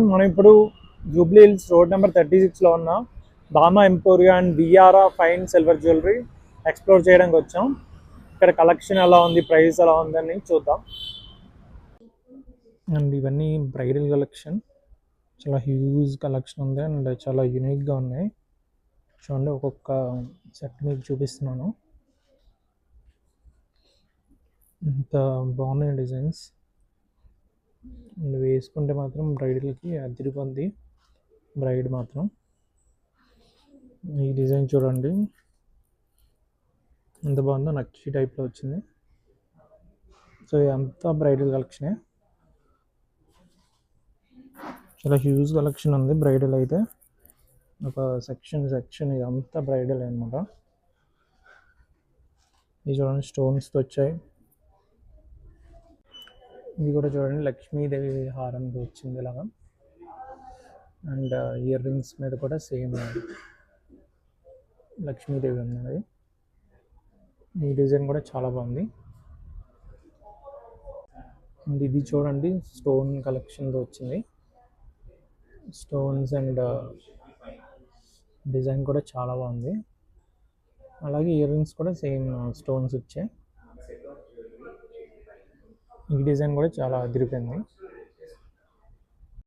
మనం ఇప్పుడు Jubilee Hills road number 36లో ఉన్న బామా ఎంపోరియా అండ్ విఆర్ఆ ఫైన్ సిల్వర్ జ్యువెలరీ ఎక్స్ప్లోర్ చేయడానికి వచ్చాం. ఇక్కడ కలెక్షన్ ఎలా ఉంది, ప్రైస్ ఎలా ఉందని చూద్దాం. అండ్ ఇవన్నీ బ్రైడల్ కలెక్షన్, చాలా హ్యూజ్ కలెక్షన్ ఉంది అండ్ చాలా యూనిక్గా ఉన్నాయి. చూడండి, ఒక్కొక్క సెట్ మీకు చూపిస్తున్నాను. ఇంత బాగున్నాయి డిజైన్స్ అండ్ వేసుకుంటే మాత్రం బ్రైడల్కి అదిరిపోద్ది. బ్రైడ్ మాత్రం ఈ డిజైన్ చూడండి ఎంత బాగుందో, నక్షి టైప్లో వచ్చింది. సో ఇదంతా బ్రైడల్ కలెక్షనే, చాలా హ్యూజ్ కలెక్షన్ ఉంది. బ్రైడల్ అయితే ఒక సెక్షన్ ఇదంతా బ్రైడల్ అనమాట. ఇది చూడండి, స్టోన్స్తో వచ్చాయి. ఇది కూడా చూడండి, లక్ష్మీదేవి హారంతో వచ్చింది ఇలాగా. అండ్ ఇయర్ రింగ్స్ మీద కూడా సేమ్ లక్ష్మీదేవి ఉన్నది. ఈ డిజైన్ కూడా చాలా బాగుంది. అండ్ ఇది చూడండి, స్టోన్ కలెక్షన్తో వచ్చింది. స్టోన్స్ అండ్ డిజైన్ కూడా చాలా బాగుంది. అలాగే ఇయర్ రింగ్స్ కూడా సేమ్ స్టోన్స్ వచ్చాయి. ఈ డిజైన్ కూడా చాలా అదిరిపోయింది.